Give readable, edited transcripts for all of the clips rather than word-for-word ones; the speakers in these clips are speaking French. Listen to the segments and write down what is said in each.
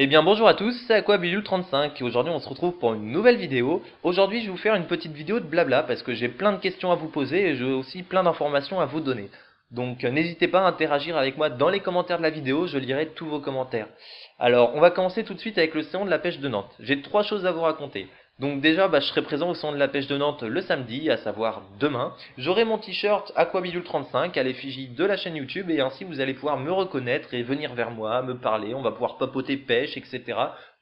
Eh bien bonjour à tous, c'est Aquabidule35 et aujourd'hui on se retrouve pour une nouvelle vidéo. Aujourd'hui je vais vous faire une petite vidéo de blabla parce que j'ai plein de questions à vous poser et j'ai aussi plein d'informations à vous donner. Donc n'hésitez pas à interagir avec moi dans les commentaires de la vidéo, je lirai tous vos commentaires. Alors on va commencer tout de suite avec le salon de la pêche de Nantes. J'ai trois choses à vous raconter. Donc déjà je serai présent au salon de la pêche de Nantes le samedi, à savoir demain. J'aurai mon t-shirt Aquabidule35 à l'effigie de la chaîne YouTube et ainsi vous allez pouvoir me reconnaître et venir vers moi, me parler, on va pouvoir papoter pêche, etc.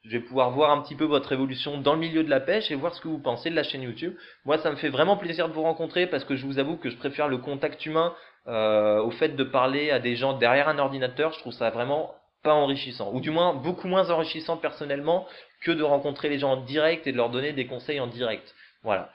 Je vais pouvoir voir un petit peu votre évolution dans le milieu de la pêche et voir ce que vous pensez de la chaîne YouTube. Moi ça me fait vraiment plaisir de vous rencontrer parce que je vous avoue que je préfère le contact humain au fait de parler à des gens derrière un ordinateur. Je trouve ça vraiment pas enrichissant, ou du moins beaucoup moins enrichissant personnellement que de rencontrer les gens en direct et de leur donner des conseils en direct. Voilà.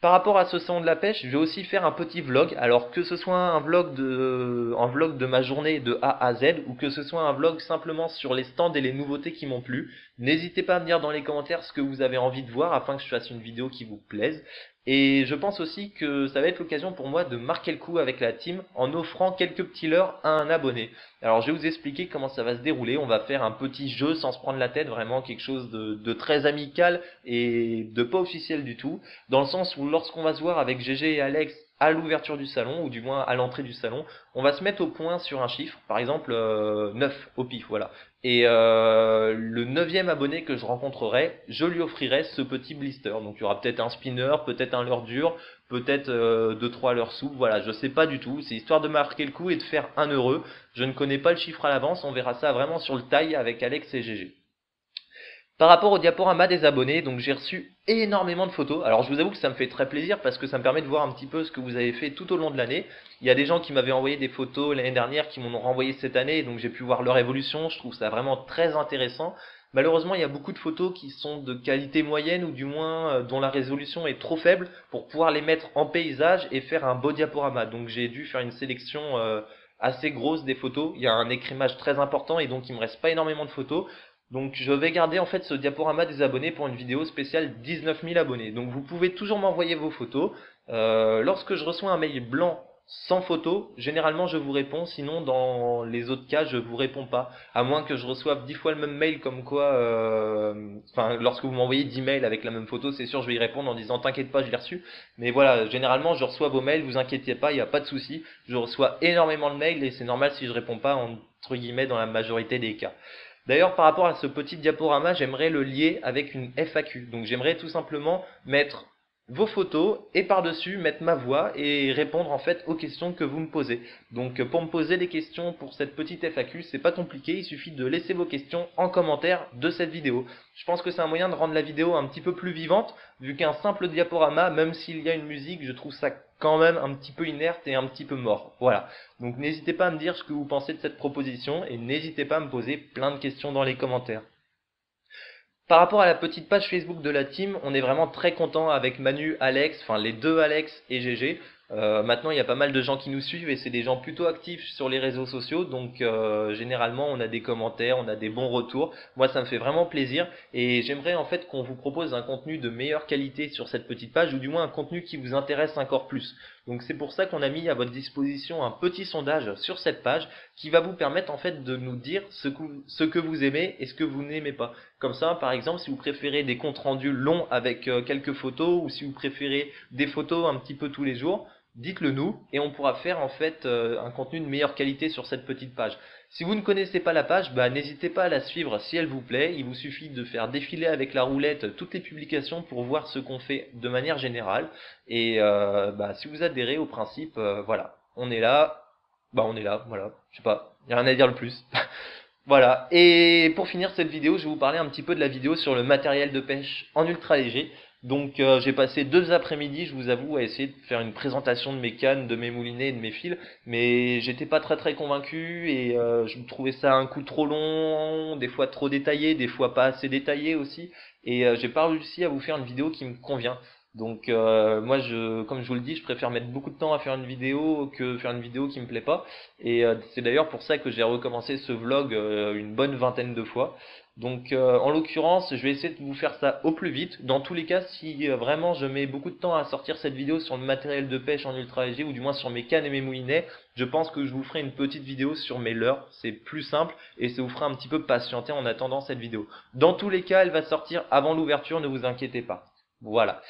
Par rapport à ce salon de la pêche, je vais aussi faire un petit vlog. Alors que ce soit un vlog de ma journée de A à Z ou que ce soit un vlog simplement sur les stands et les nouveautés qui m'ont plu, n'hésitez pas à me dire dans les commentaires ce que vous avez envie de voir afin que je fasse une vidéo qui vous plaise. Et je pense aussi que ça va être l'occasion pour moi de marquer le coup avec la team en offrant quelques petits leurres à un abonné. Alors je vais vous expliquer comment ça va se dérouler. On va faire un petit jeu sans se prendre la tête, vraiment quelque chose de très amical et de pas officiel du tout. Dans le sens où lorsqu'on va se voir avec GG et Alex à l'ouverture du salon, ou du moins à l'entrée du salon, on va se mettre au point sur un chiffre, par exemple 9 au pif, voilà. Et le neuvième abonné que je rencontrerai, je lui offrirai ce petit blister. Donc il y aura peut-être un spinner, peut-être un leurre dur, peut-être 2-3 leurres souples, voilà, je sais pas du tout. C'est histoire de marquer le coup et de faire un heureux. Je ne connais pas le chiffre à l'avance, on verra ça vraiment sur le taille avec Alex et GG. Par rapport au diaporama des abonnés, donc j'ai reçu énormément de photos. Alors je vous avoue que ça me fait très plaisir parce que ça me permet de voir un petit peu ce que vous avez fait tout au long de l'année. Il y a des gens qui m'avaient envoyé des photos l'année dernière qui m'en ont renvoyé cette année, donc j'ai pu voir leur évolution. Je trouve ça vraiment très intéressant. Malheureusement, il y a beaucoup de photos qui sont de qualité moyenne ou du moins dont la résolution est trop faible pour pouvoir les mettre en paysage et faire un beau diaporama. Donc j'ai dû faire une sélection assez grosse des photos. Il y a un écrémage très important et donc il me reste pas énormément de photos. Donc je vais garder en fait ce diaporama des abonnés pour une vidéo spéciale 19 000 abonnés. Donc vous pouvez toujours m'envoyer vos photos. Lorsque je reçois un mail blanc sans photo, généralement je vous réponds. Sinon dans les autres cas je vous réponds pas. À moins que je reçoive 10 fois le même mail comme quoi... Enfin lorsque vous m'envoyez 10 mails avec la même photo, c'est sûr je vais y répondre en disant t'inquiète pas je l'ai reçu. Mais voilà, généralement je reçois vos mails, vous inquiétez pas, il n'y a pas de souci. Je reçois énormément de mails et c'est normal si je réponds pas entre guillemets dans la majorité des cas. D'ailleurs, par rapport à ce petit diaporama, j'aimerais le lier avec une FAQ. Donc j'aimerais tout simplement mettre vos photos et par-dessus mettre ma voix et répondre en fait aux questions que vous me posez. Donc pour me poser des questions pour cette petite FAQ, c'est pas compliqué, il suffit de laisser vos questions en commentaire de cette vidéo. Je pense que c'est un moyen de rendre la vidéo un petit peu plus vivante, vu qu'un simple diaporama, même s'il y a une musique, je trouve ça quand même un petit peu inerte et un petit peu mort. Voilà. Donc n'hésitez pas à me dire ce que vous pensez de cette proposition et n'hésitez pas à me poser plein de questions dans les commentaires. Par rapport à la petite page Facebook de la team, on est vraiment très content avec Manu, Alex, enfin les deux Alex et GG. Maintenant, il y a pas mal de gens qui nous suivent et c'est des gens plutôt actifs sur les réseaux sociaux. Donc, généralement, on a des commentaires, on a des bons retours. Moi, ça me fait vraiment plaisir et j'aimerais en fait qu'on vous propose un contenu de meilleure qualité sur cette petite page ou du moins un contenu qui vous intéresse encore plus. Donc, c'est pour ça qu'on a mis à votre disposition un petit sondage sur cette page qui va vous permettre en fait de nous dire ce que vous aimez et ce que vous n'aimez pas. Comme ça, par exemple, si vous préférez des comptes rendus longs avec quelques photos ou si vous préférez des photos un petit peu tous les jours, dites-le nous et on pourra faire en fait un contenu de meilleure qualité sur cette petite page. Si vous ne connaissez pas la page, n'hésitez pas à la suivre si elle vous plaît. Il vous suffit de faire défiler avec la roulette toutes les publications pour voir ce qu'on fait de manière générale. Et si vous adhérez au principe, voilà, on est là, on est là, voilà, je sais pas, il n'y a rien à dire le plus. Voilà, et pour finir cette vidéo, je vais vous parler un petit peu de la vidéo sur le matériel de pêche en ultra léger. Donc j'ai passé 2 après-midi, je vous avoue, à essayer de faire une présentation de mes cannes, de mes moulinets et de mes fils, mais j'étais pas très convaincu et je trouvais ça un coup trop long, des fois trop détaillé, des fois pas assez détaillé aussi, et j'ai pas réussi à vous faire une vidéo qui me convient. Donc moi, comme je vous le dis, je préfère mettre beaucoup de temps à faire une vidéo que faire une vidéo qui me plaît pas. Et c'est d'ailleurs pour ça que j'ai recommencé ce vlog une bonne vingtaine de fois. Donc en l'occurrence, je vais essayer de vous faire ça au plus vite. Dans tous les cas, si vraiment je mets beaucoup de temps à sortir cette vidéo sur le matériel de pêche en ultra léger, ou du moins sur mes cannes et mes moulinets, je pense que je vous ferai une petite vidéo sur mes leurres. C'est plus simple et ça vous fera un petit peu patienter en attendant cette vidéo. Dans tous les cas, elle va sortir avant l'ouverture, ne vous inquiétez pas. Voilà.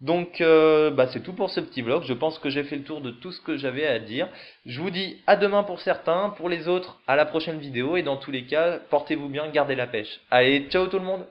Donc c'est tout pour ce petit vlog. Je pense que j'ai fait le tour de tout ce que j'avais à dire. Je vous dis à demain pour certains, pour les autres à la prochaine vidéo, et dans tous les cas, portez-vous bien, gardez la pêche. Allez, ciao tout le monde!